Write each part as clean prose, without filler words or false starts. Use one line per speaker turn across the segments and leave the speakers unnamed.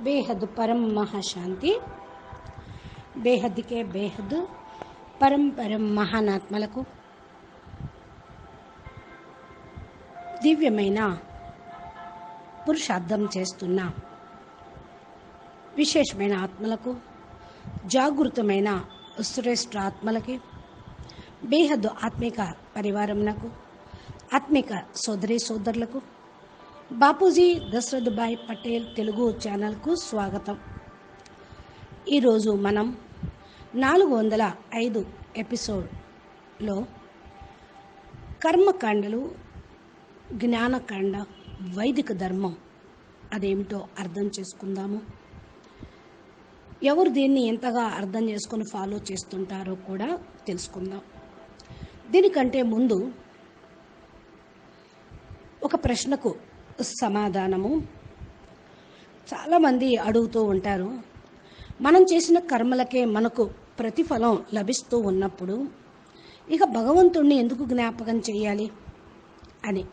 बेहद परम महाशांति బేహద్కే బేహద్ పరం మహానాత్మలకు దివ్యమైన పురుషార్థం చేస్తున్న విశేషమైన ఆత్మలకు జాగృతమైన శ్రేష్ఠ ఆత్మలకి బేహద్ ఆత్మిక పరివారంనకు ఆత్మిక సోదరి సోదరులకు బాపూజీ దశరథ్ భాయ్ పటేల్ తెలుగు ఛానల్కు స్వాగతం. ఈరోజు మనం 405 ఎపిసోడ్లో కర్మకాండలు, జ్ఞానకాండ, వైదిక ధర్మం అదేమిటో అర్థం చేసుకుందాము. ఎవరు దీన్ని ఎంతగా అర్థం చేసుకొని ఫాలో చేస్తుంటారో కూడా తెలుసుకుందాం. దీనికంటే ముందు ఒక ప్రశ్నకు సమాధానము. చాలామంది అడుగుతూ ఉంటారు, మనం చేసిన కర్మలకే మనకు ప్రతిఫలం లభిస్తూ ఉన్నప్పుడు ఇక భగవంతుణ్ణి ఎందుకు జ్ఞాపకం చేయాలి అని.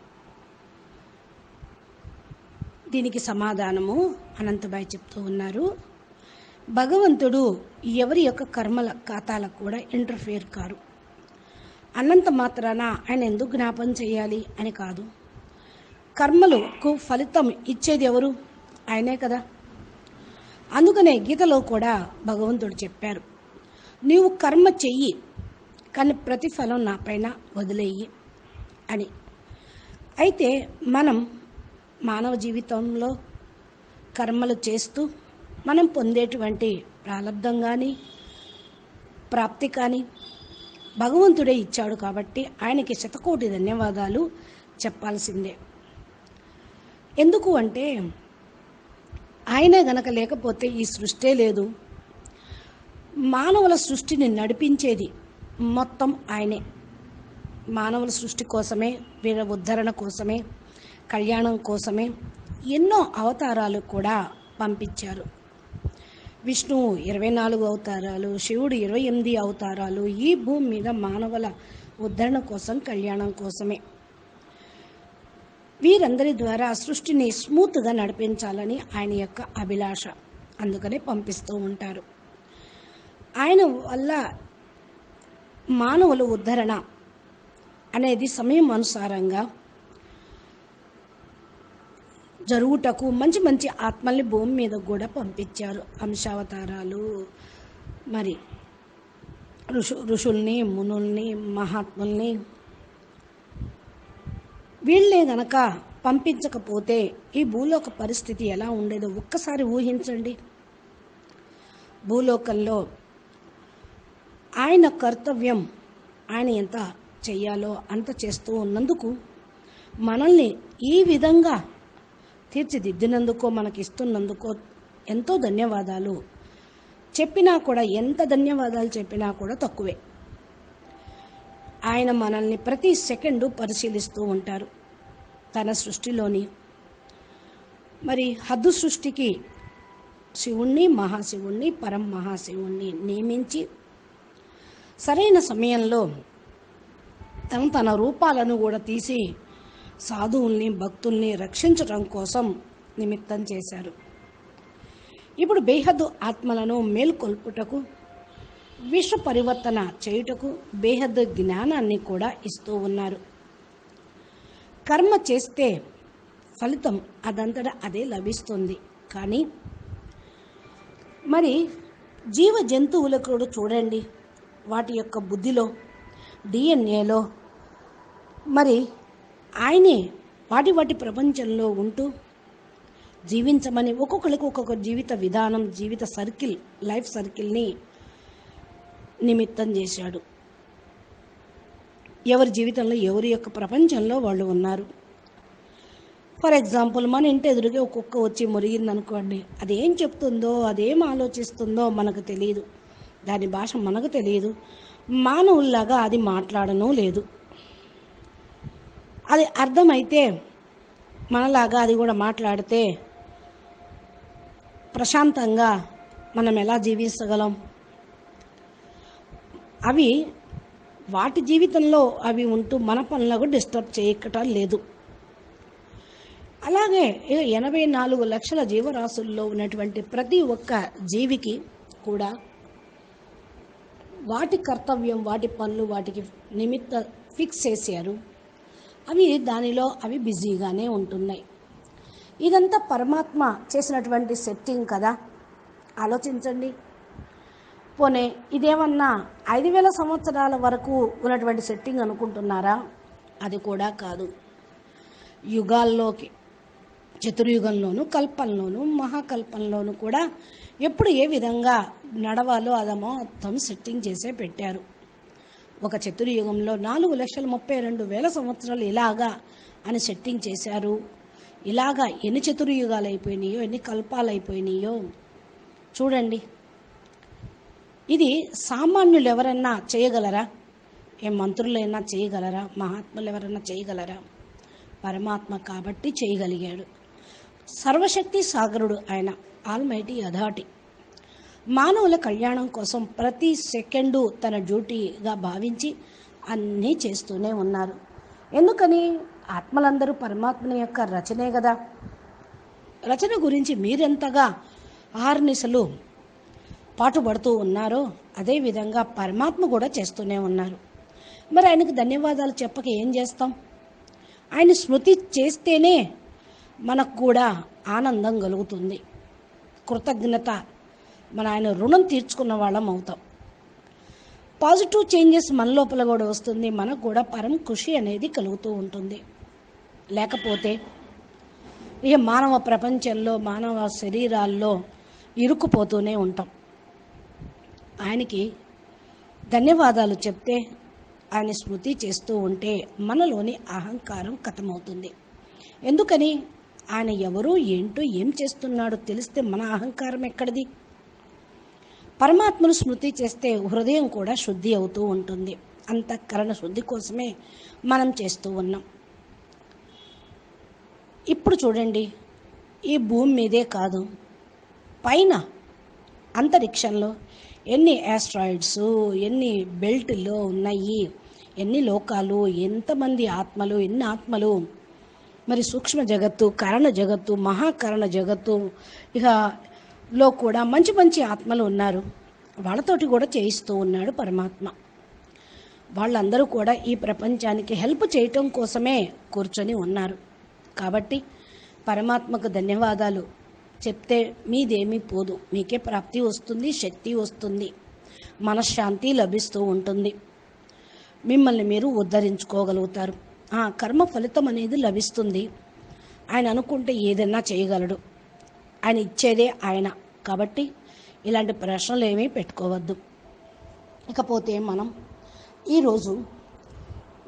దీనికి సమాధానము అనంతబాయ్ చెప్తూ ఉన్నారు. భగవంతుడు ఎవరి యొక్క కర్మల ఖాతాలకు కూడా ఇంటర్ఫియర్ కారు. అన్నంత మాత్రాన ఆయన ఎందుకు జ్ఞాపకం చేయాలి అని కాదు. కర్మలకు ఫలితం ఇచ్చేది ఎవరు? ఆయనే కదా. అందుకనే గీతలో కూడా భగవంతుడు చెప్పారు, నీవు కర్మ చెయ్యి కానీ ప్రతిఫలం నా పైన వదిలేయి అని. అయితే మనం మానవ జీవితంలో కర్మలు చేస్తూ మనం పొందేటువంటి ప్రారంధం కానీ ప్రాప్తి కానీ భగవంతుడే ఇచ్చాడు కాబట్టి ఆయనకి శతకోటి ధన్యవాదాలు చెప్పాల్సిందే. ఎందుకు అంటే ఆయనే గనక లేకపోతే ఈ సృష్టే లేదు. మానవుల సృష్టిని నడిపించేది మొత్తం ఆయనే. మానవుల సృష్టి కోసమే, వీర ఉద్ధరణ కోసమే, కళ్యాణం కోసమే ఎన్నో అవతారాలు కూడా పంపించారు. విష్ణువు 24 అవతారాలు, శివుడు 28 అవతారాలు ఈ భూమి మీద మానవుల ఉద్ధరణ కోసం, కళ్యాణం కోసమే. వీరందరి ద్వారా సృష్టిని స్మూత్గా నడిపించాలని ఆయన యొక్క అభిలాష. అందుకనే పంపిస్తూ ఉంటారు. ఆయన వల్ల మానవుల ఉద్ధరణ అనేది సమయం అనుసారంగా జరుగుటకు మంచి మంచి ఆత్మల్ని భూమి మీద కూడా పంపించారు. అంశావతారాలు, మరి ఋషుల్ని, మునుల్ని, మహాత్ముల్ని. వీళ్ళే గనక పంపించకపోతే ఈ భూలోక పరిస్థితి ఎలా ఉండేదో ఒక్కసారి ఊహించండి. భూలోకంలో ఆయన కర్తవ్యం ఆయన ఎంత చెయ్యాలో అంత చేస్తూ ఉన్నందుకు, మనల్ని ఈ విధంగా తీర్చిదిద్దినందుకో, మనకి ఇస్తున్నందుకో ఎంతో ధన్యవాదాలు చెప్పినా కూడా, ఎంత ధన్యవాదాలు చెప్పినా కూడా తక్కువే. ఆయన మనల్ని ప్రతి సెకండు పరిశీలిస్తూ ఉంటారు. తన సృష్టిలోని మరి హద్దు సృష్టికి శివుణ్ణి, మహాశివుణ్ణి, పరం మహాశివుణ్ణి నియమించి సరైన సమయంలో తన రూపాలను కూడా తీసి సాధువుల్ని, భక్తుల్ని రక్షించడం కోసం నిమిత్తం చేశారు. ఇప్పుడు బేహద్దు ఆత్మలను మేల్కొల్పుటకు, విశ్వ పరివర్తన చేయుటకు బేహద్ జ్ఞానాన్ని కూడా ఇస్తూ ఉన్నారు. కర్మ చేస్తే ఫలితం అదంతటా అదే లభిస్తుంది. కానీ మరి జీవ జంతువులకు కూడా చూడండి, వాటి యొక్క బుద్ధిలో, డిఎన్ఏలో మరి ఆయనే వాటి ప్రపంచంలో ఉంటూ జీవించమని ఒక్కొక్కరికి ఒక్కొక్క జీవిత విధానం, జీవిత సర్కిల్, లైఫ్ సర్కిల్ని నిమిత్తం చేశాడు. ఎవరి జీవితంలో, ఎవరి యొక్క ప్రపంచంలో వాళ్ళు ఉన్నారు. ఫర్ ఎగ్జాంపుల్, మన ఇంటి ఎదురుగా ఒక కుక్క వచ్చి మురిగిందనుకోండి, అదేం చెప్తుందో, అదేం ఆలోచిస్తుందో మనకు తెలియదు. దాని భాష మనకు తెలియదు. మానవుల్లాగా అది మాట్లాడనూ లేదు. అది అర్థమైతే మనలాగా అది కూడా మాట్లాడితే ప్రశాంతంగా మనం ఎలా జీవించగలం? అవి వాటి జీవితంలో అవి ఉంటూ మన పనులకు డిస్టర్బ్ చేయటం లేదు. అలాగే 84 లక్షల జీవరాశుల్లో ఉన్నటువంటి ప్రతి ఒక్క జీవికి కూడా వాటి కర్తవ్యం, వాటి పనులు, వాటికి నిమిత్త ఫిక్స్ చేశారు. దానిలో అవి బిజీగానే ఉంటున్నాయి. ఇదంతా పరమాత్మ చేసినటువంటి సెట్టింగ్ కదా. ఆలోచించండి. పోనీ ఇదేమన్నా 5000 సంవత్సరాల వరకు ఉన్నటువంటి సెట్టింగ్ అనుకుంటున్నారా? అది కూడా కాదు. యుగాల్లోకి, చతుర్యుగంలోనూ, కల్పంలోనూ, మహాకల్పంలోనూ కూడా ఎప్పుడు ఏ విధంగా నడవాలో అది మొత్తం సెట్టింగ్ చేసే పెట్టారు. ఒక చతుర్యుగంలో 4,32,000 సంవత్సరాలు ఇలాగా అని సెట్టింగ్ చేశారు. ఇలాగా ఎన్ని చతుర్యుగాలు అయిపోయినాయో, ఎన్ని కల్పాలు అయిపోయినాయో చూడండి. ఇది సామాన్యులు ఎవరన్నా చేయగలరా? మంత్రులైనా చేయగలరా? మహాత్ములు ఎవరన్నా చేయగలరా? పరమాత్మ కాబట్టి చేయగలిగాడు. సర్వశక్తి సాగరుడు ఆయన, ఆల్మైటీ అథారిటీ. మానవుల కళ్యాణం కోసం ప్రతి సెకండు తన డ్యూటీగా భావించి అన్నీ చేస్తూనే ఉన్నారు. ఎందుకని? ఆత్మలందరూ పరమాత్మని యొక్క రచనే కదా. రచన గురించి మీరెంతగా ఆర్నిశలు పాటుపడుతూ ఉన్నారో అదేవిధంగా పరమాత్మ కూడా చేస్తూనే ఉన్నారు. మరి ఆయనకు ధన్యవాదాలు చెప్పక ఏం చేస్తాం? ఆయన స్మృతి చేస్తేనే మనకు కూడా ఆనందం కలుగుతుంది. కృతజ్ఞత, ఆయన రుణం తీర్చుకున్న వాళ్ళం అవుతాం. పాజిటివ్ చేంజెస్ మన లోపల కూడా వస్తుంది. మనకు కూడా పరం ఖుషి అనేది కలుగుతూ ఉంటుంది. లేకపోతే మానవ ప్రపంచంలో, మానవ శరీరాల్లో ఇరుక్కుపోతూనే ఉంటాం. ఆయనకి ధన్యవాదాలు చెప్తే, ఆయన స్మృతి చేస్తూ ఉంటే మనలోని అహంకారం ఖతమవుతుంది. ఎందుకని? ఆయన ఎవరు, ఏంటో, ఏం చేస్తున్నాడో తెలిస్తే మన అహంకారం ఎక్కడిది? పరమాత్మను స్మృతి చేస్తే హృదయం కూడా శుద్ధి అవుతూ ఉంటుంది. అంతఃకరణ శుద్ధి కోసమే మనం చేస్తూ ఉన్నాం. ఇప్పుడు చూడండి, ఈ భూమి మీదే కాదు, పైన అంతరిక్షంలో ఎన్ని ఆస్ట్రాయిడ్స్, ఎన్ని బెల్ట్లో ఉన్నాయి, ఎన్ని లోకాలు, ఎంతమంది ఆత్మలు, ఎన్ని ఆత్మలు. మరి సూక్ష్మ జగత్తు, కారణ జగత్తు, మహాకారణ జగత్తు లో కూడా మంచి మంచి ఆత్మలు ఉన్నారు. వాళ్ళతోటి కూడా చేయిస్తూ ఉన్నాడు పరమాత్మ. వాళ్ళందరూ కూడా ఈ ప్రపంచానికి హెల్ప్ చేయటం కోసమే కూర్చొని ఉన్నారు. కాబట్టి పరమాత్మకు ధన్యవాదాలు చెప్తే మీదేమీ పోదు. మీకే ప్రాప్తి వస్తుంది, శక్తి వస్తుంది, మనశ్శాంతి లభిస్తూ ఉంటుంది. మిమ్మల్ని మీరు ఉద్ధరించుకోగలుగుతారు. కర్మ ఫలితం అనేది లభిస్తుంది. ఆయన అనుకుంటే ఏదైనా చేయగలడు. ఆయన ఇచ్చేదే ఆయన. కాబట్టి ఇలాంటి ప్రశ్నలు ఏమీ పెట్టుకోవద్దు. ఇకపోతే మనం ఈరోజు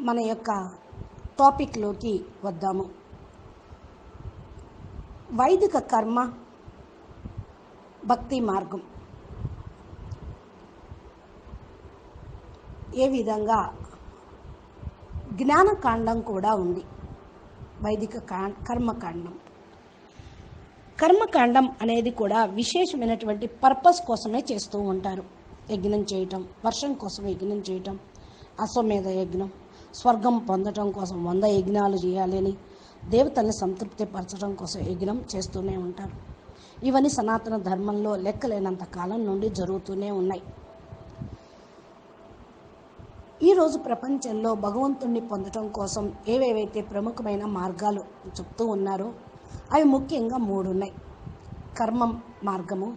మన యొక్క టాపిక్లోకి వద్దాము. వైదిక కర్మ, భక్తి మార్గం ఏ విధంగా జ్ఞానకాండం కూడా ఉంది. వైదిక కర్మకాండం. కర్మకాండం అనేది కూడా విశేషమైనటువంటి పర్పస్ కోసమే చేస్తూ ఉంటారు. యజ్ఞం చేయటం, వర్షం కోసం యజ్ఞం చేయటం, అశ్వమేధ యజ్ఞం, స్వర్గం పొందటం కోసం 100 యజ్ఞాలు చేయాలని, దేవతల్ని సంతృప్తి పరచడం కోసం యజ్ఞం చేస్తూనే ఉంటారు. ఇవన్నీ సనాతన ధర్మంలో లెక్కలేనంత కాలం నుండి జరుగుతూనే ఉన్నాయి. ఈరోజు ప్రపంచంలో భగవంతుణ్ణి పొందటం కోసం ఏవేవైతే ప్రముఖమైన మార్గాలు చెప్తూ ఉన్నారో అవి ముఖ్యంగా 3 ఉన్నాయి. కర్మ మార్గము,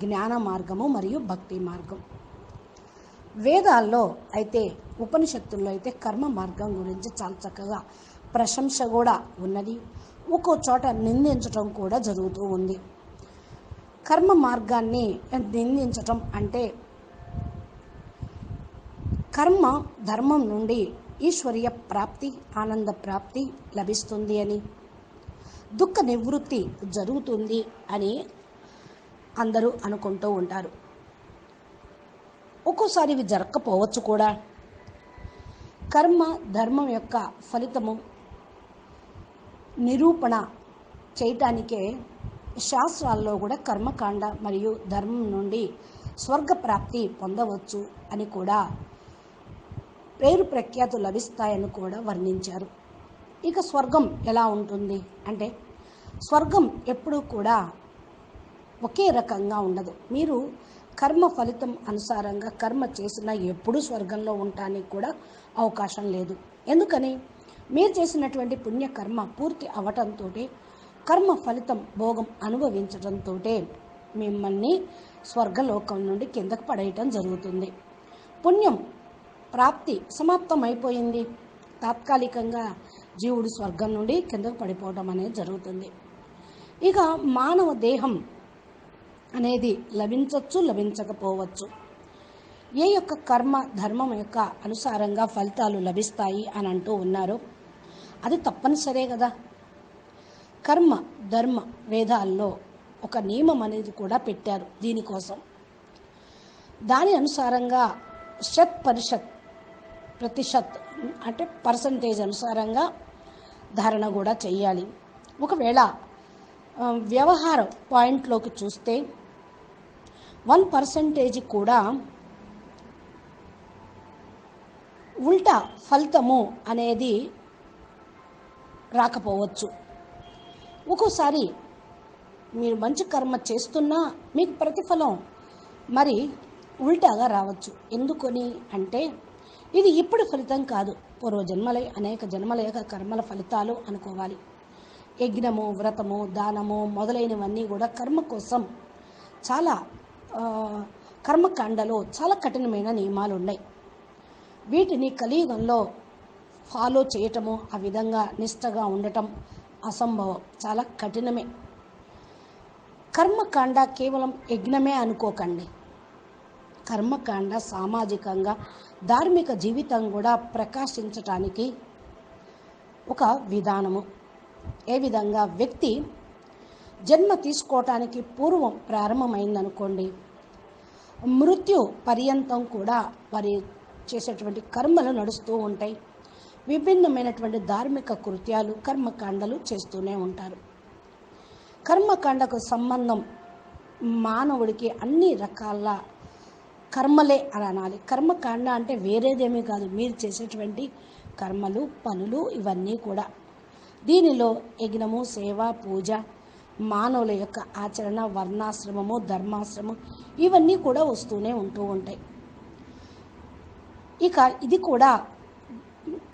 జ్ఞాన మార్గము మరియు భక్తి మార్గం. వేదాల్లో అయితే, ఉపనిషత్తుల్లో అయితే కర్మ మార్గం గురించి చాలా చక్కగా ప్రశంస కూడా ఉన్నది. ఒక్కో చోట నిందించటం కూడా జరుగుతూ ఉంది. కర్మ మార్గాన్ని నిందించటం అంటే కర్మ ధర్మం నుండి ఈశ్వరీయ ప్రాప్తి, ఆనంద ప్రాప్తి లభిస్తుంది అని, దుఃఖ నివృత్తి జరుగుతుంది అని అందరూ అనుకుంటూ ఉంటారు. ఒక్కోసారి ఇవి జరగకపోవచ్చు కూడా. కర్మ ధర్మం యొక్క ఫలితము నిరూపణ చేయటానికే శాస్త్రాల్లో కూడా కర్మకాండ మరియు ధర్మం నుండి స్వర్గ ప్రాప్తి పొందవచ్చు అని కూడా, పేరు ప్రఖ్యాతులు లభిస్తాయని కూడా వర్ణించారు. ఇక స్వర్గం ఎలా ఉంటుంది అంటే, స్వర్గం ఎప్పుడూ కూడా ఒకే రకంగా ఉండదు. మీరు కర్మ ఫలితం అనుసారంగా కర్మ చేసినా ఎప్పుడూ స్వర్గంలో ఉండటానికి కూడా అవకాశం లేదు. ఎందుకని? మీరు చేసినటువంటి పుణ్యకర్మ పూర్తి అవటంతో కర్మ ఫలితం భోగం అనుభవించడంతో మిమ్మల్ని స్వర్గలోకం నుండి కిందకు పడేయటం జరుగుతుంది. పుణ్యం ప్రాప్తి సమాప్తం అయిపోయింది. తాత్కాలికంగా జీవుడు స్వర్గం నుండి కిందకు పడిపోవడం అనేది జరుగుతుంది. ఇక మానవ దేహం అనేది లభించవచ్చు, లభించకపోవచ్చు. ఏ యొక్క కర్మ ధర్మం యొక్క అనుసారంగా ఫలితాలు లభిస్తాయి అని అంటూ ఉన్నారో అది తప్పనిసరే కదా. కర్మ ధర్మ వేదాల్లో ఒక నియమం అనేది కూడా పెట్టారు దీనికోసం. దాని అనుసారంగా ప్రతిశత్ అంటే పర్సంటేజ్ అనుసారంగా ధారణ కూడా చెయ్యాలి. ఒకవేళ వ్యవహార పాయింట్లోకి చూస్తే 1% కూడా ఉల్టా ఫలితము అనేది రాకపోవచ్చు. ఒక్కోసారి మీరు మంచి కర్మ చేస్తున్నా మీకు ప్రతిఫలం మరి ఉల్టాగా రావచ్చు. ఎందుకని అంటే ఇది ఇప్పుడు ఫలితం కాదు, పూర్వజన్మల అనేక జన్మల యొక్క కర్మల ఫలితాలు అనుకోవాలి. యజ్ఞము, వ్రతము, దానము మొదలైనవన్నీ కూడా కర్మ కోసం చాలా కర్మకాండలో చాలా కఠినమైన నియమాలు ఉన్నాయి. వీటిని కలియుగంలో ఫాలో చేయటము, ఆ విధంగా నిష్టగా ఉండటం అసంభవం, చాలా కఠినమే. కర్మకాండ కేవలం యజ్ఞమే అనుకోకండి. కర్మకాండ సామాజికంగా ధార్మిక జీవితం కూడా ప్రకాశించటానికి ఒక విధానము. ఏ విధంగా వ్యక్తి జన్మ తీసుకోవటానికి పూర్వం ప్రారంభమైందనుకోండి, మృత్యు పర్యంతం కూడా వారి చేసేటువంటి కర్మలు నడుస్తూ ఉంటాయి. విభిన్నమైనటువంటి ధార్మిక కృత్యాలు కర్మకాండలు చేస్తూనే ఉంటారు. కర్మకాండకు సంబంధం మానవుడికి అన్ని రకాల కర్మలే అని అనాలి. కర్మకాండ అంటే వేరేదేమీ కాదు, మీరు చేసేటువంటి కర్మలు పనులు ఇవన్నీ కూడా. దీనిలో యజ్ఞము, సేవ, పూజ, మానవుల యొక్క ఆచరణ, వర్ణాశ్రమము, ధర్మాశ్రమం ఇవన్నీ కూడా వస్తూనే ఉంటూ ఉంటాయి. ఇక ఇది కూడా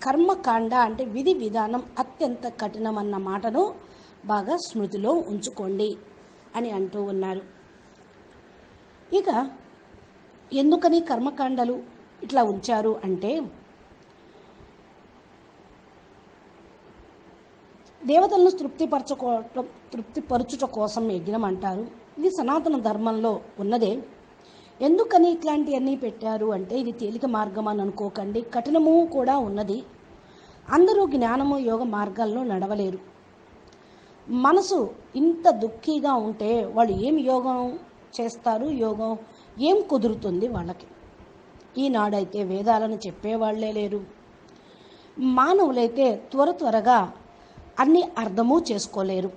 కర్మకాండ అంటే విధి విధానం అత్యంత కఠినమన్న మాటను బాగా స్మృతిలో ఉంచుకోండి అని అంటూ ఉన్నారు. ఇక ఎందుకని కర్మకాండలు ఇట్లా ఉంచారు అంటే దేవతలను తృప్తిపరచుట కోసం యజ్ఞం అంటారు. ఇది సనాతన ధర్మంలో ఉన్నదే. ఎందుకని ఇట్లాంటివన్నీ పెట్టారు అంటే ఇది తేలిక మార్గం అని అనుకోకండి, కఠినము కూడా ఉన్నది. అందరూ జ్ఞానము యోగ మార్గాల్లో నడవలేరు. మనసు ఇంత దుఃఖీగా ఉంటే వాళ్ళు ఏం యోగం చేస్తారు, యోగం ఏం కుదురుతుంది వాళ్ళకి. ఈనాడైతే వేదాలను చెప్పేవాళ్లే లేరు. మానవులైతే త్వరగా అన్ని అర్థము చేసుకోలేరు.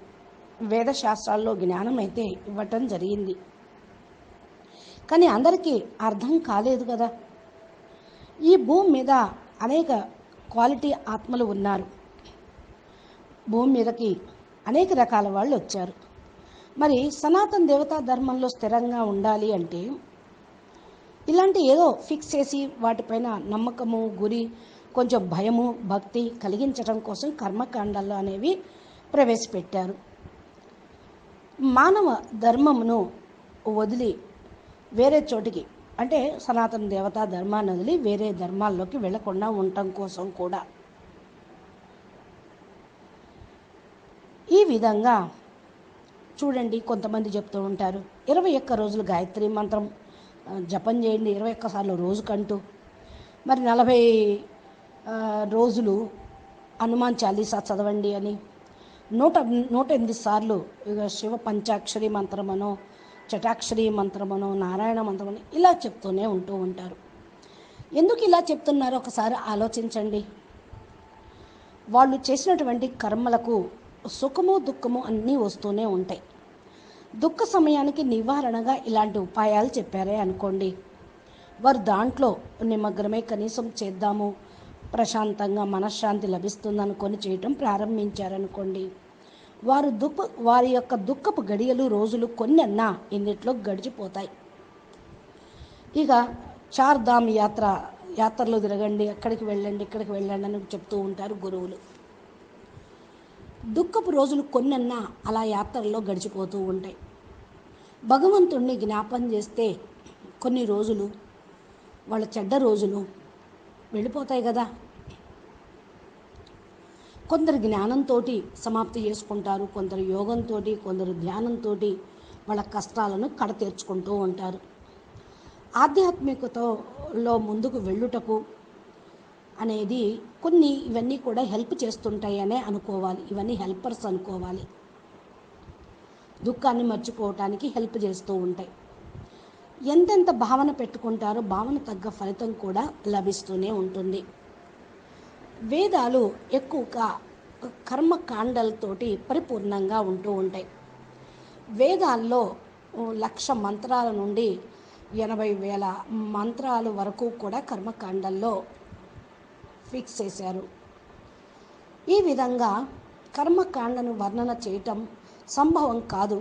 వేదశాస్త్రాల్లో జ్ఞానం అయితే ఇవ్వటం జరిగింది, కానీ అందరికీ అర్థం కాలేదు కదా. ఈ భూమి మీద అనేక క్వాలిటీ ఆత్మలు ఉన్నారు. భూమి మీదకి అనేక రకాల వాళ్ళు వచ్చారు. మరి సనాతన దేవతా ధర్మంలో స్థిరంగా ఉండాలి అంటే ఇలాంటి ఏదో ఫిక్స్ చేసి వాటిపైన నమ్మకము, గురి, కొంచెం భయము, భక్తి కలిగించడం కోసం కర్మకాండాలు అనేవి ప్రవేశపెట్టారు. మానవ ధర్మమును వదిలి వేరే చోటికి అంటే సనాతన దేవతా ధర్మాన్ని వదిలి వేరే ధర్మాల్లోకి వెళ్లకుండా ఉండటం కోసం కూడా. ఈ విధంగా చూడండి, కొంతమంది చెప్తూ ఉంటారు 21 రోజులు గాయత్రి మంత్రం జపం చేయండి 21 సార్లు రోజుకంటూ, మరి 40 రోజులు హనుమాన్ చాలీసా చదవండి అని, 108 సార్లు శివ పంచాక్షరి మంత్రమనో, చటాక్షరి మంత్రమనో, నారాయణ మంత్రమనో ఇలా చెప్తూనే ఉంటూ ఉంటారు. ఎందుకు ఇలా చెప్తున్నారో ఒకసారి ఆలోచించండి. వాళ్ళు చేసినటువంటి కర్మలకు సుఖము దుఃఖము అన్నీ వస్తూనే ఉంటాయి. దుఃఖ సమయానికి నివారణగా ఇలాంటి ఉపాయాలు చెప్పారే అనుకోండి, వారు దాంట్లో నిమగ్నమై కనీసం చేద్దాము, ప్రశాంతంగా మనశ్శాంతి లభిస్తుంది అనుకొని చేయటం ప్రారంభించారనుకోండి, వారి యొక్క దుఃఖపు గడియలు రోజులు కొన్నన్నా ఇన్నిట్లో గడిచిపోతాయి. ఇక చార్ధామ్ యాత్రలో తిరగండి, అక్కడికి వెళ్ళండి, ఇక్కడికి వెళ్ళండి అని చెప్తూ ఉంటారు గురువులు. దుఃఖపు రోజులు కొన్నన్నా అలా యాత్రల్లో గడిచిపోతూ ఉంటాయి. భగవంతుణ్ణి జ్ఞాపం చేస్తే కొన్ని రోజులు వాళ్ళ చెడ్డ రోజులు వెళ్ళిపోతాయి కదా. కొందరు జ్ఞానంతో సమాప్తి చేసుకుంటారు, కొందరు యోగంతో, కొందరు ధ్యానంతో వాళ్ళ కష్టాలను కడతీర్చుకుంటూ ఉంటారు. ఆధ్యాత్మికతలో ముందుకు వెళ్ళుటకు అనేది ఇవన్నీ కూడా హెల్ప్ చేస్తుంటాయనే అనుకోవాలి. ఇవన్నీ హెల్పర్స్ అనుకోవాలి. దుఃఖాన్ని మర్చిపోవటానికి హెల్ప్ చేస్తూ ఉంటాయి. ఎంతెంత భావన పెట్టుకుంటారో భావన తగ్గ ఫలితం కూడా లభిస్తూనే ఉంటుంది. వేదాలు ఎక్కువగా కర్మకాండలతోటి పరిపూర్ణంగా ఉంటూ ఉంటాయి. వేదాల్లో 1,00,000 మంత్రాల నుండి 80,000 మంత్రాల వరకు కూడా కర్మకాండల్లో ఫిక్స్ చేశారు. ఈ విధంగా కర్మకాండను వర్ణన చేయటం సంభవం కాదు.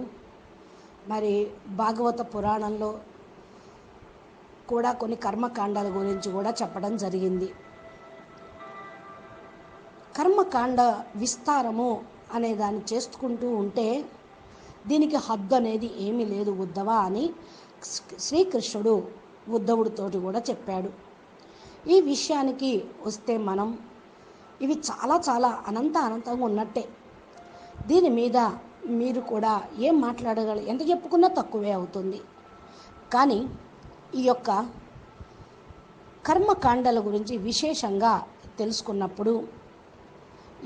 మరి భాగవత పురాణంలో కూడా కొన్ని కర్మకాండాల గురించి కూడా చెప్పడం జరిగింది. కర్మకాండ విస్తారము అనే దాన్ని చేసుకుంటూ ఉంటే దీనికి హద్దు అనేది ఏమీ లేదు ఉద్ధవ అని శ్రీకృష్ణుడు ఉద్ధవుడితోటి కూడా చెప్పాడు. ఈ విషయానికి వస్తే మనం ఇవి చాలా చాలా అనంతంగా ఉన్నట్టే. దీని మీద మీరు కూడా ఏం మాట్లాడగలరు, ఎంత చెప్పుకున్నా తక్కువే అవుతుంది. కానీ ఈ యొక్క కర్మకాండల గురించి విశేషంగా తెలుసుకున్నప్పుడు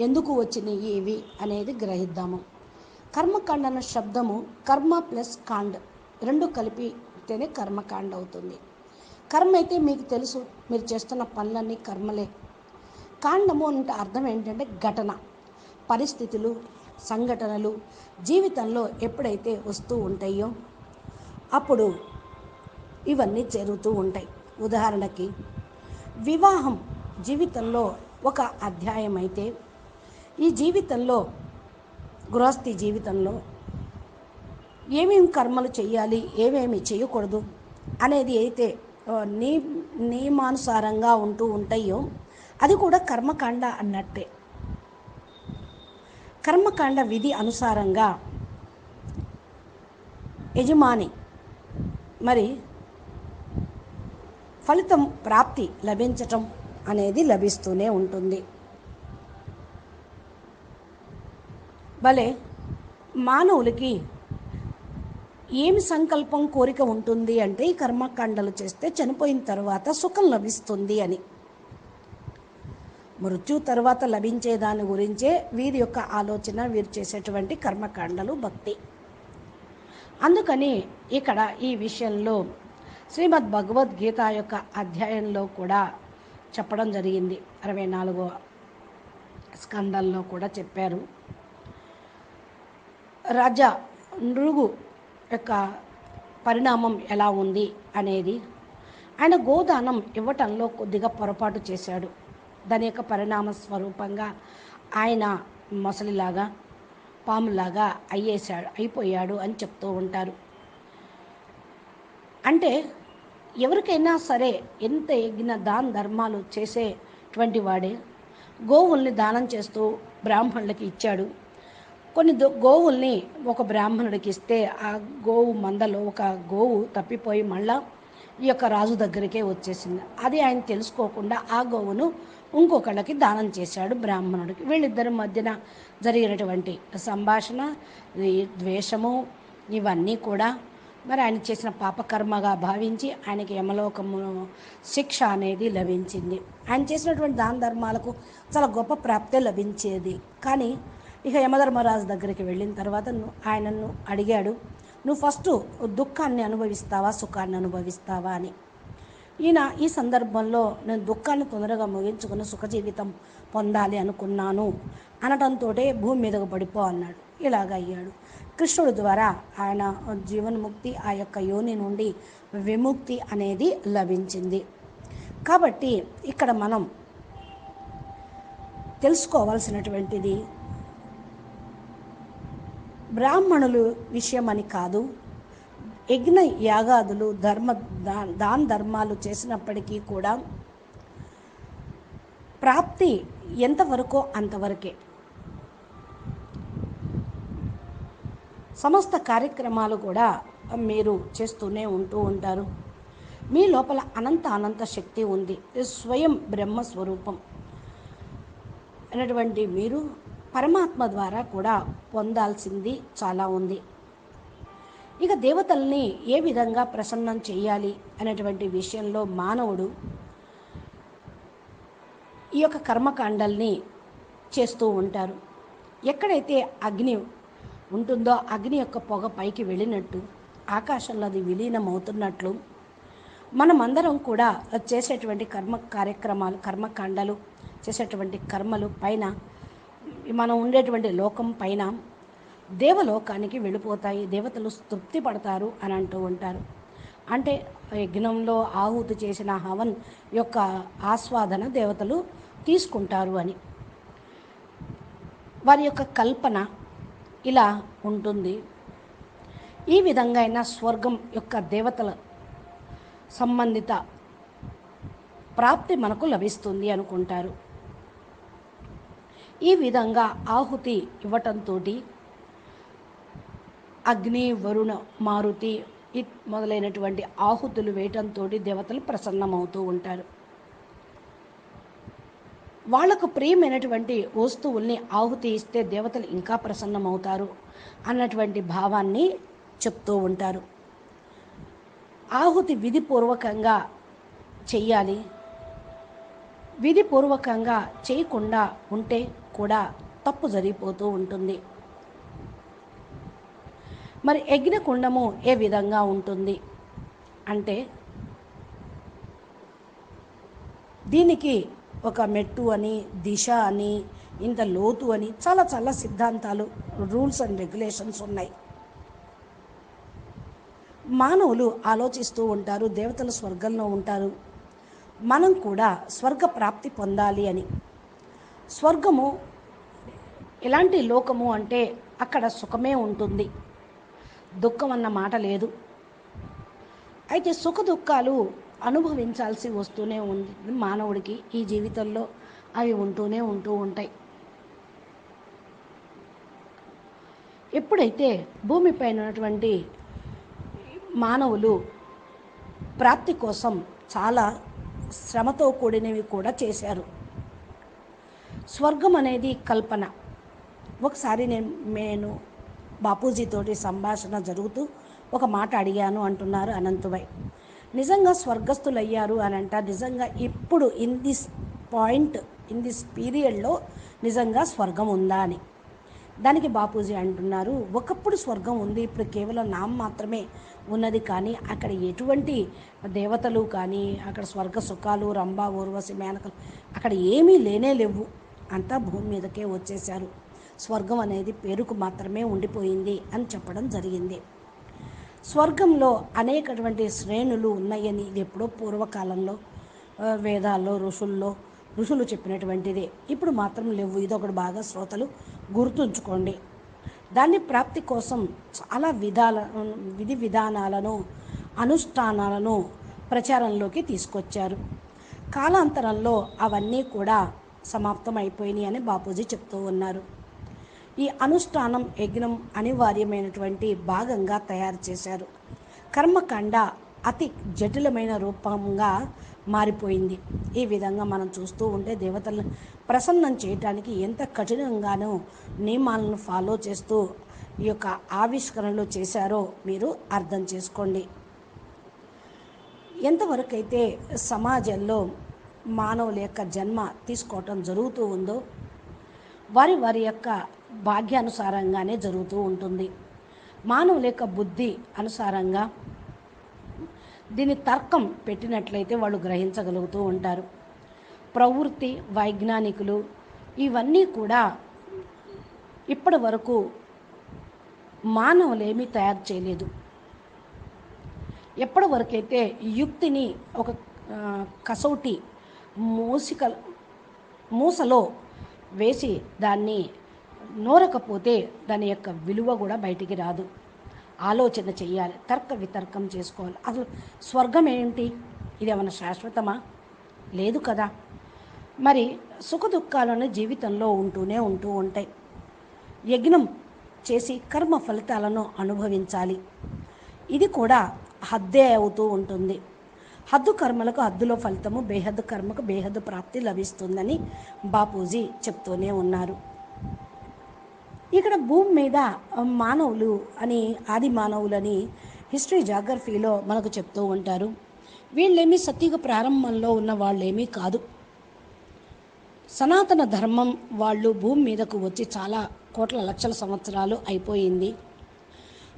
ఎందుకు వచ్చినాయి ఇవి అనేది గ్రహిద్దాము. కర్మకాండ అన్న శబ్దము కర్మ ప్లస్ కాండ్ రెండు కలిపితేనే కర్మకాండ అవుతుంది. కర్మ అయితే మీకు తెలుసు, మీరు చేస్తున్న పనులన్నీ కర్మలే. కాండము అంటే అర్థం ఏంటంటే ఘటన, పరిస్థితులు, సంఘటనలు జీవితంలో ఎప్పుడైతే వస్తూ ఉంటాయో అప్పుడు ఇవన్నీ జరుగుతూ ఉంటాయి. ఉదాహరణకి వివాహం జీవితంలో ఒక అధ్యాయం అయితే ఈ జీవితంలో గృహస్థి జీవితంలో ఏమేమి కర్మలు చేయాలి, ఏమేమి చేయకూడదు అనేది అయితే నియమానుసారంగా ఉంటూ ఉంటాయో అది కూడా కర్మకాండ అన్నట్టే. కర్మకాండ విధి అనుసారంగా యజమాని మరి ఫలితం ప్రాప్తి లభించటం అనేది లభిస్తూనే ఉంటుంది. భలే మానవులకి ఏమి సంకల్పం కోరిక ఉంటుంది అంటే ఈ కర్మకాండలు చేస్తే చనిపోయిన తర్వాత సుఖం లభిస్తుంది అని. మృత్యు తర్వాత లభించే దాని గురించే వీరి యొక్క ఆలోచన, వీరు చేసేటువంటి కర్మకాండలు, భక్తి. అందుకని ఇక్కడ ఈ విషయంలో శ్రీమద్ భగవద్గీత యొక్క అధ్యాయంలో కూడా చెప్పడం జరిగింది. 64వ స్కందంలో కూడా చెప్పారు. రాజా నృగు యొక్క పరిణామం ఎలా ఉంది అనేది. ఆయన గోదానం ఇవ్వటంలో కొద్దిగా పొరపాటు చేశాడు. దాని యొక్క పరిణామ స్వరూపంగా ఆయన మొసలిలాగా, పాములాగా అయిపోయాడు అని చెప్తూ ఉంటారు. అంటే ఎవరికైనా సరే ఎంత యజ్ఞ దాన ధర్మాలు చేసేటువంటి వాడే గోవుల్ని దానం చేస్తూ బ్రాహ్మణులకి ఇచ్చాడు. కొన్ని గోవుల్ని ఒక బ్రాహ్మణుడికి ఇస్తే ఆ గోవు మందలో ఒక గోవు తప్పిపోయి మళ్ళా ఈ యొక్క రాజు దగ్గరికే వచ్చేసింది. అది ఆయన తెలుసుకోకుండా ఆ గోవును ఇంకొకళ్ళకి దానం చేశాడు బ్రాహ్మణుడికి. వీళ్ళిద్దరి మధ్యన జరిగినటువంటి సంభాషణ, ద్వేషము ఇవన్నీ కూడా మరి ఆయన చేసిన పాపకర్మగా భావించి ఆయనకి యమలోకము శిక్ష అనేది లభించింది. ఆయన చేసినటువంటి దాన ధర్మాలకు చాలా గొప్ప ప్రాప్తే లభించేది. కానీ ఇక యమధర్మరాజు దగ్గరికి వెళ్ళిన తర్వాత ఆయనను అడిగాడు, నువ్వు ఫస్ట్ దుఃఖాన్ని అనుభవిస్తావా, సుఖాన్ని అనుభవిస్తావా అని. ఈయన ఈ సందర్భంలో నేను దుఃఖాన్ని తొందరగా ముగించుకుని సుఖ జీవితం పొందాలి అనుకున్నాను అనటంతో భూమి మీదకు పడిపో అన్నాడు. ఇలాగ అయ్యాడు. కృష్ణుడి ద్వారా ఆయన జీవన్ముక్తి, ఆ యొక్క యోని నుండి విముక్తి అనేది లభించింది. కాబట్టి ఇక్కడ మనం తెలుసుకోవాల్సినటువంటిది బ్రాహ్మణులు విషయమని కాదు, యజ్ఞ యాగాదులు దాన ధర్మాలు చేసినప్పటికీ కూడా ప్రాప్తి ఎంతవరకో అంతవరకే. సమస్త కార్యక్రమాలు కూడా మీరు చేస్తూనే ఉంటారు. మీ లోపల అనంత శక్తి ఉంది. స్వయం బ్రహ్మస్వరూపం అనేటువంటి మీరు పరమాత్మ ద్వారా కూడా పొందాల్సింది చాలా ఉంది. ఇక దేవతల్ని ఏ విధంగా ప్రసన్నం చేయాలి అనేటువంటి విషయంలో మానవుడు ఈ యొక్క కర్మకాండల్ని చేస్తూ ఉంటారు. ఎక్కడైతే అగ్ని ఉంటుందో అగ్ని యొక్క పొగ పైకి వెళ్ళినట్టు, ఆకాశంలో అది విలీనమవుతున్నట్లు మనమందరం కూడా చేసేటువంటి కర్మకాండలు చేసేటువంటి కర్మలు పైన మనం ఉండేటువంటి లోకం పైన దేవలోకానికి వెళ్ళిపోతాయి, దేవతలు తృప్తి పడతారు అని అంటూ ఉంటారు. అంటే యజ్ఞంలో ఆహుతి చేసిన హవన్ యొక్క ఆస్వాదన దేవతలు తీసుకుంటారు అని వారి యొక్క కల్పన ఇలా ఉంటుంది. ఈ విధంగా అయినా స్వర్గం యొక్క దేవతల సంబంధిత ప్రాప్తి మనకు లభిస్తుంది అనుకుంటారు. ఈ విధంగా ఆహుతి ఇవ్వటంతో అగ్ని, వరుణ, మారుతి మొదలైనటువంటి ఆహుతులు వేయటంతో దేవతలు ప్రసన్నమవుతూ ఉంటారు. వాళ్లకు ప్రియమైనటువంటి వస్తువుల్ని ఆహుతి ఇస్తే దేవతలు ఇంకా ప్రసన్నమవుతారు అన్నటువంటి భావాన్ని చెప్తూ ఉంటారు. ఆహుతి విధిపూర్వకంగా చెయ్యాలి. విధిపూర్వకంగా చేయకుండా ఉంటే కూడా తప్పు జరిగిపోతూ ఉంటుంది. మరి యజ్ఞకుండము ఏ విధంగా ఉంటుంది అంటే దీనికి ఒక మెట్టు అని, దిశ అని, ఇంత లోతు అని చాలా సిద్ధాంతాలు, రూల్స్ అండ్ రెగ్యులేషన్స్ ఉన్నాయి. మానవులు ఆలోచిస్తూ ఉంటారు, దేవతలు స్వర్గంలో ఉంటారు, మనం కూడా స్వర్గ ప్రాప్తి పొందాలి అని. స్వర్గము ఎలాంటి లోకము అంటే అక్కడ సుఖమే ఉంటుంది, దుఃఖం అన్న మాట లేదు. అయితే సుఖ దుఃఖాలు అనుభవించాల్సి వస్తూనే ఉంది మానవుడికి. ఈ జీవితంలో అవి ఉంటూ ఉంటాయి. ఎప్పుడైతే భూమిపైన ఉన్నటువంటి మానవులు ప్రాప్తి కోసం చాలా శ్రమతో కూడినవి కూడా చేశారు. స్వర్గం అనేది కల్పన. ఒకసారి నేను బాపూజీతోటి సంభాషణ జరుగుతూ ఒక మాట అడిగాను అంటున్నారు అనంతభాయ్. నిజంగా స్వర్గస్థులు అయ్యారు అని అంట, నిజంగా ఇప్పుడు ఇన్ దిస్ పీరియడ్లో నిజంగా స్వర్గం ఉందా అని. దానికి బాపూజీ అంటున్నారు, ఒకప్పుడు స్వర్గం ఉంది, ఇప్పుడు కేవలం నామం మాత్రమే ఉన్నది, కానీ అక్కడ ఎటువంటి దేవతలు కానీ, అక్కడ స్వర్గ సుఖాలు, రంభ, ఊర్వశి, మేనకలు అక్కడ ఏమీ లేవు, అంతా భూమి మీదకే వచ్చేశారు. స్వర్గం అనేది పేరుకు మాత్రమే ఉండిపోయింది అని చెప్పడం జరిగింది. స్వర్గంలో అనేకటువంటి శ్రేణులు ఉన్నాయని ఇది ఎప్పుడో పూర్వకాలంలో వేదాల్లో ఋషులు చెప్పినటువంటిదే. ఇప్పుడు మాత్రం లేవు. ఇదొకటి బాగా శ్రోతలు గుర్తుంచుకోండి. దాన్ని ప్రాప్తి కోసం చాలా విధి విధానాలను, అనుష్ఠానాలను ప్రచారంలోకి తీసుకొచ్చారు. కాలాంతరంలో అవన్నీ కూడా సమాప్తం అయిపోయినాయి అని బాపూజీ చెప్తూ ఉన్నారు. ఈ అనుష్ఠానం, యజ్ఞం అనివార్యమైనటువంటి భాగంగా తయారు చేశారు. కర్మకాండ అతి జటిలమైన రూపంగా మారిపోయింది. ఈ విధంగా మనం చూస్తూ ఉంటే దేవతలను ప్రసన్నం చేయటానికి ఎంత కఠినంగానో నియమాలను ఫాలో చేస్తూ ఈ యొక్క ఆవిష్కరణలు చేశారో మీరు అర్థం చేసుకోండి. ఎంతవరకైతే సమాజంలో మానవుల యొక్క జన్మ తీసుకోవటం జరుగుతూ ఉందో వారి యొక్క భాగ్యానుసారంగానే జరుగుతూ ఉంటుంది. మానవుల యొక్క బుద్ధి అనుసారంగా దీని తర్కం పెట్టినట్లయితే వాళ్ళు గ్రహించగలుగుతూ ఉంటారు. ప్రవృత్తి, వైజ్ఞానికులు ఇవన్నీ కూడా ఇప్పటి వరకు మానవులేమీ తయారు చేయలేదు. ఎప్పటి వరకైతే యుక్తిని ఒక కసౌటి మూసలో వేసి దాన్ని నోరకపోతే దాని యొక్క విలువ కూడా బయటికి రాదు. ఆలోచన చెయ్యాలి, తర్క వితర్కం చేసుకోవాలి. అసలు స్వర్గం ఏంటి? ఇది ఏమైనా శాశ్వతమా? లేదు కదా. మరి సుఖ దుఃఖాలను జీవితంలో ఉంటూ ఉంటాయి. యజ్ఞం చేసి కర్మ ఫలితాలను అనుభవించాలి. ఇది కూడా హద్దే అవుతూ ఉంటుంది. హద్దు కర్మలకు హద్దులో ఫలితము, బేహద్దు కర్మకు బేహద్దు ప్రాప్తి లభిస్తుందని బాపూజీ చెప్తూనే ఉన్నారు. ఇక్కడ భూమి మీద మానవులు అని, ఆది మానవులని హిస్టరీ జాగ్రఫీలో మనకు చెప్తూ ఉంటారు. వీళ్ళేమీ సత్యుగ ప్రారంభంలో ఉన్న వాళ్ళేమీ కాదు. సనాతన ధర్మం వాళ్ళు భూమి మీదకు వచ్చి చాలా కోట్ల లక్షల సంవత్సరాలు అయిపోయింది.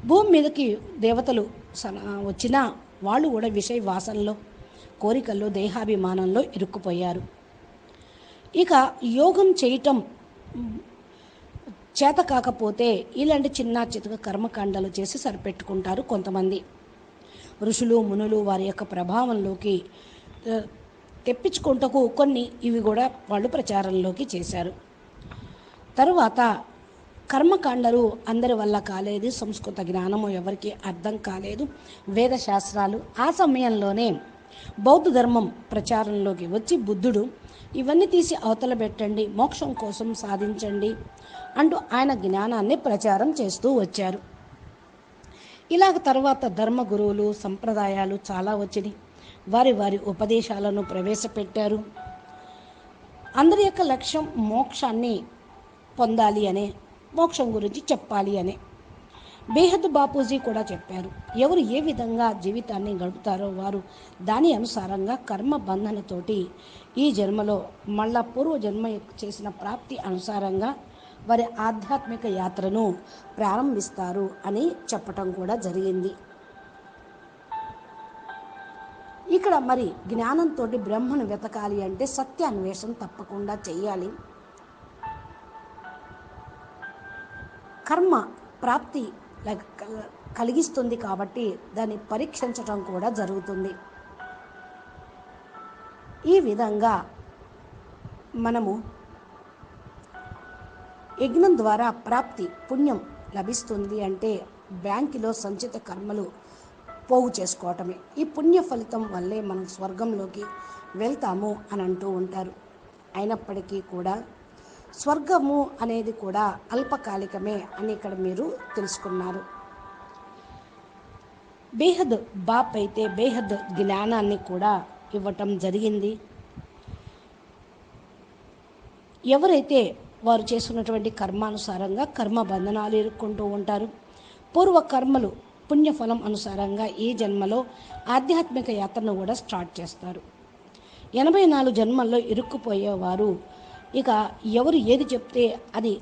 భూమి మీదకి దేవతలు వచ్చినా వాళ్ళు కూడా విషయ వాసనలో, కోరికల్లో, దేహాభిమానంలో ఇరుక్కుపోయారు. ఇక యోగం చేయటం చేత కాకపోతే ఇలాంటి చిన్న చితక కర్మకాండాలు చేసి సరిపెట్టుకుంటారు కొంతమంది. ఋషులు మునులు వారి యొక్క ప్రభావంలోకి తెప్పించుకుంటకు కొన్ని ఇవి కూడా వాళ్ళు ప్రచారంలోకి చేశారు. తరువాత కర్మకాండలు అందరి వల్ల కాలేదు, సంస్కృత జ్ఞానము ఎవరికి అర్థం కాలేదు, వేదశాస్త్రాలు. ఆ సమయంలోనే బౌద్ధ ధర్మం ప్రచారంలోకి వచ్చి బుద్ధుడు ఇవన్నీ తీసి అవతల పెట్టండి, మోక్షం కోసం సాధించండి అంటూ ఆయన జ్ఞానాన్ని ప్రచారం చేస్తూ వచ్చారు. ఇలాగ తర్వాత ధర్మ గురువులు, సంప్రదాయాలు చాలా వచ్చినాయి. వారి వారి ఉపదేశాలను ప్రవేశపెట్టారు. అందరి యొక్క లక్ష్యం మోక్షాన్ని పొందాలి అనే, మోక్షం గురించి చెప్పాలి అనే. బేహద్ బాపూజీ కూడా చెప్పారు, ఎవరు ఏ విధంగా జీవితాన్ని గడుపుతారో వారు దాని అనుసారంగా కర్మ బంధనతోటి ఈ జన్మలో మళ్ళా పూర్వజన్మ చేసిన ప్రాప్తి అనుసారంగా వారి ఆధ్యాత్మిక యాత్రను ప్రారంభిస్తారు అని చెప్పటం కూడా జరిగింది. ఇక్కడ మరి జ్ఞానంతో బ్రహ్మను వెతకాలి అంటే సత్యాన్వేషణ తప్పకుండా చెయ్యాలి. కర్మ ప్రాప్తి కలిగిస్తుంది కాబట్టి దాన్ని పరీక్షించటం కూడా జరుగుతుంది. ఈ విధంగా మనము యజ్ఞం ద్వారా ప్రాప్తి పుణ్యం లభిస్తుంది అంటే బ్యాంకులో సంచిత కర్మలు పోగు చేసుకోవటమే. ఈ పుణ్య ఫలితం వల్లే మనం స్వర్గంలోకి వెళ్తాము అని అంటూ ఉంటారు. అయినప్పటికీ కూడా స్వర్గము అనేది కూడా అల్పకాలికమే అని ఇక్కడ మీరు తెలుసుకున్నారు. బేహద్ బాప్ అయితే బేహద్ జ్ఞానాన్ని కూడా ఇవ్వటం జరిగింది. ఎవరైతే వారు చేసుకున్నటువంటి కర్మానుసారంగా కర్మ బంధనాలు ఇరుక్కుంటూ ఉంటారు. పూర్వ కర్మలు పుణ్యఫలం అనుసారంగా ఈ జన్మలో ఆధ్యాత్మిక యాత్రను కూడా స్టార్ట్ చేస్తారు. 84 జన్మల్లో ఇరుక్కుపోయేవారు ఇక ఎవరు ఏది చెప్తే అది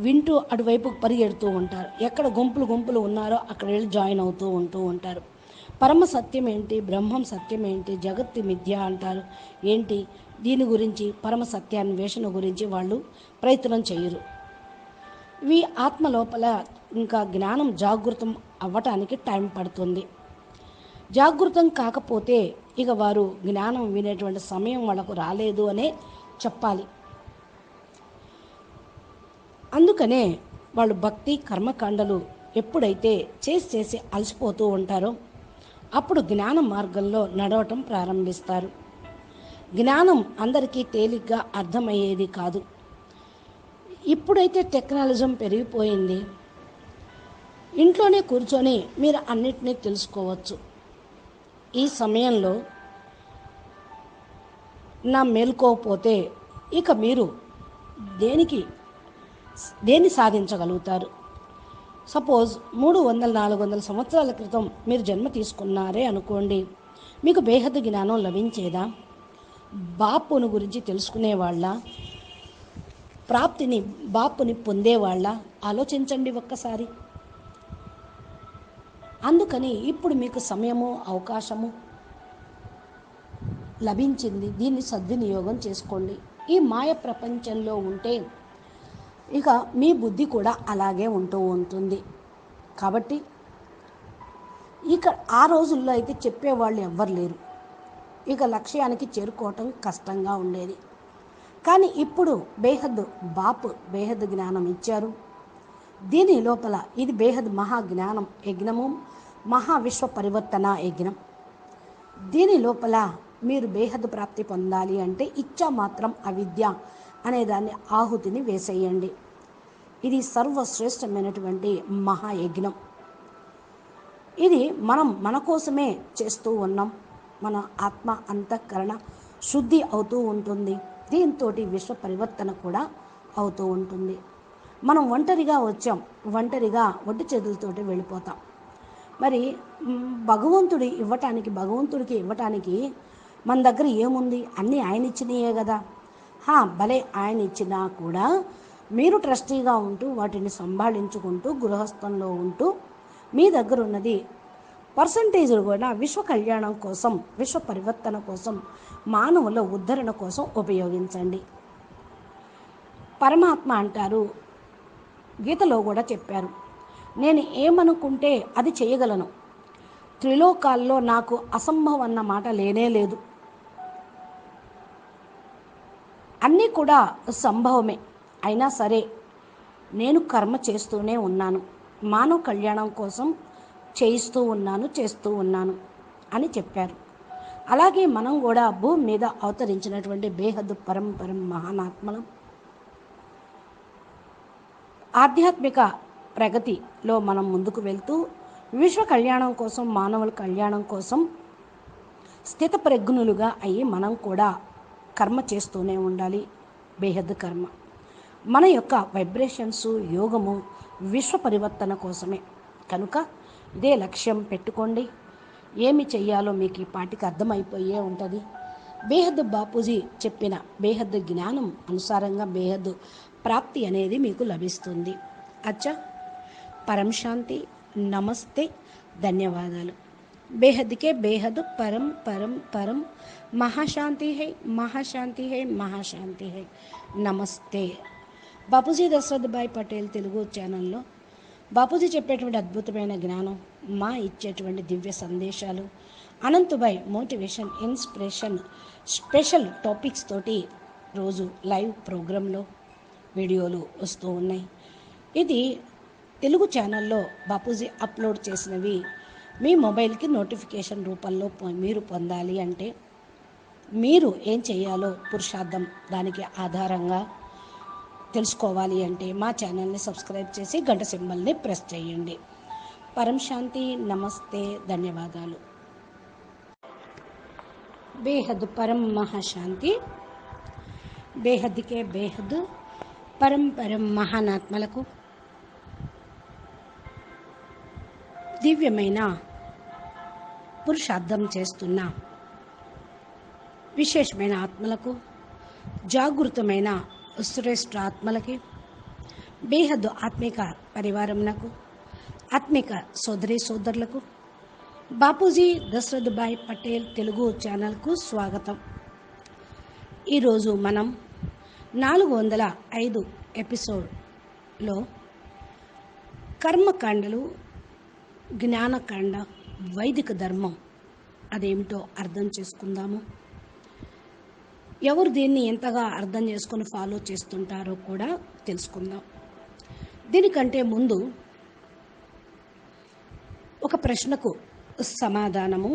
వింటూ అటువైపు పరిగెడుతూ ఉంటారు. ఎక్కడ గుంపులు ఉన్నారో అక్కడ వెళ్ళి జాయిన్ ఉంటూ ఉంటారు. పరమ సత్యం ఏంటి, బ్రహ్మం సత్యం ఏంటి, జగత్తు మిథ్య అంటారు ఏంటి, దీని గురించి పరమ సత్యాన్వేషణ గురించి వాళ్ళు ప్రయత్నం చేయరు. ఇవి ఆత్మ లోపల ఇంకా జ్ఞానం జాగృతం అవ్వటానికి టైం పడుతుంది. జాగృతం కాకపోతే ఇక వారు జ్ఞానం వినేటువంటి సమయం వాళ్ళకు రాలేదు అనే చెప్పాలి. అందుకనే వాళ్ళు భక్తి కర్మకాండలు ఎప్పుడైతే చేసి అలసిపోతూ ఉంటారో అప్పుడు జ్ఞాన మార్గంలో నడవటం ప్రారంభిస్తారు. జ్ఞానం అందరికీ తేలిగ్గా అర్థమయ్యేది కాదు. ఇప్పుడైతే టెక్నాలజీ పెరిగిపోయింది, ఇంట్లోనే కూర్చొని మీరు అన్నిటినీ తెలుసుకోవచ్చు. ఈ సమయంలో నా మేల్కోకపోతే ఇక మీరు దేన్ని సాధించగలుగుతారు? సపోజ్ 300-400 సంవత్సరాల క్రితం మీరు జన్మ తీసుకున్నారే అనుకోండి, మీకు బేహద్ జ్ఞానం లభించేదా? బాపును గురించి తెలుసుకునేవాళ్ళ, బాపుని పొందేవాళ్ళ? ఆలోచించండి ఒక్కసారి. అందుకని ఇప్పుడు మీకు సమయము అవకాశము లభించింది, దీన్ని సద్వినియోగం చేసుకోండి. ఈ మాయ ప్రపంచంలో ఉంటే ఇక మీ బుద్ధి కూడా అలాగే ఉంటుంది. కాబట్టి ఇక ఆ రోజుల్లో అయితే చెప్పేవాళ్ళు ఎవ్వరు లేరు. ఇక లక్ష్యానికి చేరుకోవటం కష్టంగా ఉండేది. కానీ ఇప్పుడు బేహద్ బాపు బేహద్ జ్ఞానం ఇచ్చారు. దీని లోపల ఇది బేహద్ మహాజ్ఞానం యజ్ఞము, మహావిశ్వ పరివర్తన యజ్ఞం. దీని లోపల మీరు బేహద్ ప్రాప్తి పొందాలి అంటే ఇచ్చా మాత్రం అవిద్య అనే దాన్ని ఆహుతిని వేసేయండి. ఇది సర్వశ్రేష్టమైనటువంటి మహాయజ్ఞం. ఇది మనం మన కోసమే చేస్తూ ఉన్నాం. మన ఆత్మ అంతఃకరణ శుద్ధి అవుతూ ఉంటుంది. దీంతో విశ్వ పరివర్తన కూడా అవుతూ ఉంటుంది. మనం ఒంటరిగా వచ్చాం, ఒంటరిగా ఒడ్డు చేతులతోటి వెళ్ళిపోతాం. మరి భగవంతుడికి ఇవ్వటానికి మన దగ్గర ఏముంది? అన్నీ ఆయన ఇచ్చినయే కదా. భలే ఆయన ఇచ్చినా కూడా మీరు ట్రస్టీగా ఉంటూ వాటిని సంభాళించుకుంటూ గృహస్థంలో ఉంటూ మీ దగ్గర ఉన్నది పర్సంటేజ్లు కూడా విశ్వ కళ్యాణం కోసం, విశ్వ పరివర్తన కోసం, మానవుల ఉద్ధరణ కోసం ఉపయోగించండి. పరమాత్మ అంటారు, గీతలో కూడా చెప్పారు, నేను ఏమనుకుంటే అది చేయగలను. త్రిలోకాల్లో నాకు అసంభవం అన్న మాట లేనే లేదు. అన్నీ కూడా సంభవమే. అయినా సరే నేను కర్మ చేస్తూనే ఉన్నాను, మానవ కళ్యాణం కోసం చేస్తూ ఉన్నాను అని చెప్పారు. అలాగే మనం కూడా భూమి మీద అవతరించినటువంటి బేహద్దు పరం మహానాత్మలం ఆధ్యాత్మిక ప్రగతిలో మనం ముందుకు వెళ్తూ విశ్వ కళ్యాణం కోసం, మానవుల కళ్యాణం కోసం స్థితప్రజ్ఞులుగా అయ్యి మనం కూడా కర్మ చేస్తూనే ఉండాలి. బేహద్దు కర్మ మన యొక్క వైబ్రేషన్స్, యోగము విశ్వ పరివర్తన కోసమే. కనుక ఇదే లక్ష్యం పెట్టుకోండి. ఏమి చెయ్యాలో మీకు ఈ పాటికి అర్థమైపోయే ఉంటుంది. బేహద్దు బాపూజీ చెప్పిన బేహద్దు జ్ఞానం అనుసారంగా బేహద్దు ప్రాప్తి అనేది మీకు లభిస్తుంది. అచ్చా, పరం శాంతి, నమస్తే, ధన్యవాదాలు. బేహద్కే బేహద్ పరం పరం పరం మహాశాంతి హై, మహాశాంతి హై, మహాశాంతి హై. నమస్తే. బాపూజీ దశరథ్ భాయ్ పటేల్ తెలుగు ఛానల్లో బాపూజీ చెప్పేటువంటి అద్భుతమైన జ్ఞానం, మా ఇచ్చేటువంటి దివ్య సందేశాలు, అనంతుభాయ్ మోటివేషన్, ఇన్స్పిరేషన్, స్పెషల్ టాపిక్స్ తోటి రోజు లైవ్ ప్రోగ్రాంలో వీడియోలు వస్తూ ఉన్నాయి. ఇది తెలుగు ఛానల్లో బాపూజీ అప్లోడ్ చేసినవి మీ మొబైల్కి నోటిఫికేషన్ రూపంలో మీరు పొందాలి అంటే మీరు ఏం చేయాలో పురుషార్థం దానికి ఆధారంగా తెలుసుకోవాలి అంటే మా ఛానల్ని సబ్స్క్రైబ్ చేసి గంట సింబల్ని ప్రెస్ చేయండి. పరం శాంతి, నమస్తే, ధన్యవాదాలు. బేహద్ పరం మహాశాంతి. బేహద్కే బేహద్ పరం పరం మహానాత్మలకు, దివ్యమైన పురుషార్థం చేస్తున్న విశేషమైన ఆత్మలకు, జాగృతమైన శ్రేష్ఠ ఆత్మలకి, బేహద్దు ఆత్మిక పరివారంకు, ఆత్మిక సోదరి సోదరులకు బాపూజీ దశరథ్ భాయ్ పటేల్ తెలుగు ఛానల్కు స్వాగతం. ఈరోజు మనం 405 ఎపిసోడ్లో కర్మకాండలు, జ్ఞానకాండ, వైదిక ధర్మం అదేమిటో అర్థం చేసుకుందాము. ఎవరు దీన్ని ఎంతగా అర్థం చేసుకొని ఫాలో చేస్తుంటారో కూడా తెలుసుకుందాం. దీనికంటే ముందు ఒక ప్రశ్నకు సమాధానము